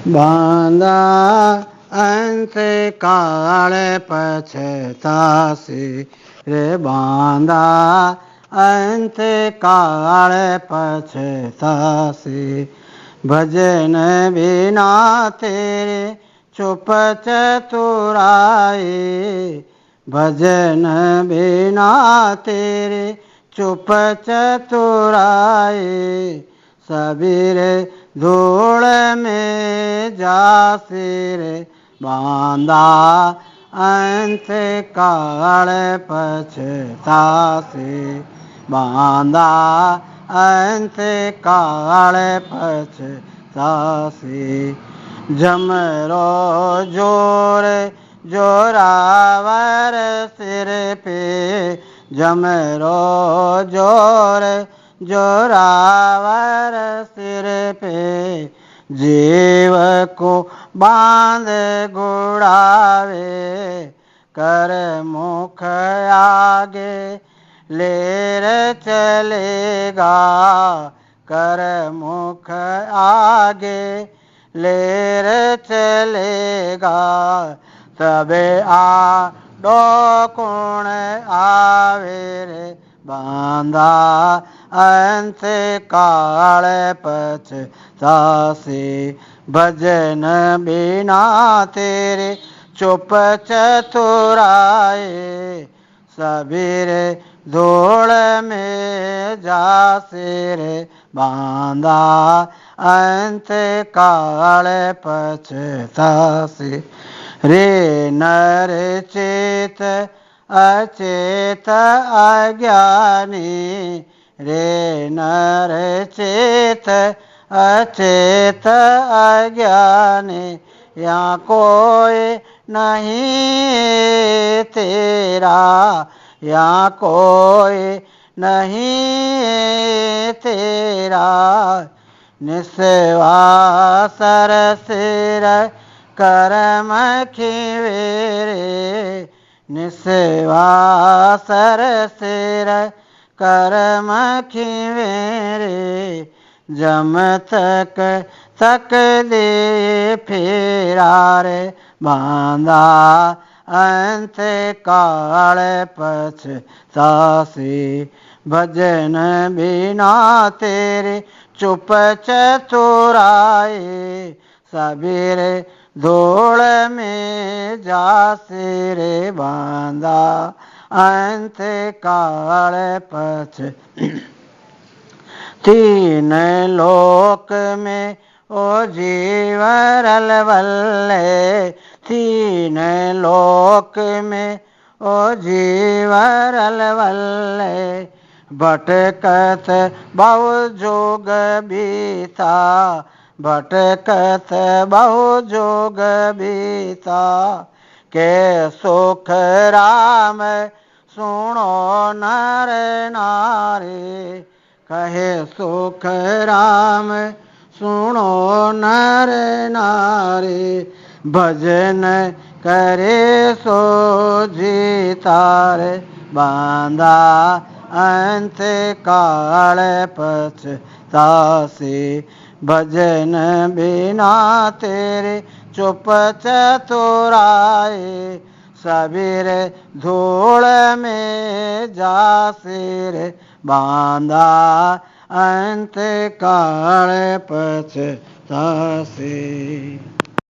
बांधा अंत काल पछतासी रे बांधा अंत काल पछतासी भजन बिना तेरे चुप चतुराए भजन बिना तेरे चुप चतुराए सबेरे धूल में जासिर बांधा अंत काल पछतासी बांधा अंत काल पछतासी जमरो जोर जोरावर सिर पे जमरो जोर जोरावर सिर पे जीव को बांध गुड़ावे कर मुख आगे लेर चलेगा कर मुख आगे लेर चलेगा तबे आडो कुण आवे रे बांधा अंत काल पछतासी भजन बिना तेरे चुप चतुराए सबेरे धूल में जासे रे बांधा अंत काल पछतासी रे नर चेत अचेत अज्ञानी रे नर चेत अचेत अज्ञानी यहाँ कोई नहीं तेरा यहाँ कोई नहीं तेरा निस्वासर सिर करम खिवेरे निस्वासर सिर करम खिवेरे जम तक तक दे फेरारे बांधा अंत काल पछतासी भजन बिना तेरे चुप चतुराए सबेरे धूल में जासे रे बांधा अंत काल पछ तीन लोक में ओ जीवरल वल्ले तीन लोक में ओ जीवरल वल्ले भटकत बहु जोग बीता भटकत बहु जोग बीता के सुख राम सुनो नर नारी कहे सुख राम सुनो नर नारी भजन करे सो जीतार बांधा अंत काल पछतासी भजन बिना तेरे चुप चतुराए सबेरे धूल में जासिर बांधा अंत काल पछतासी।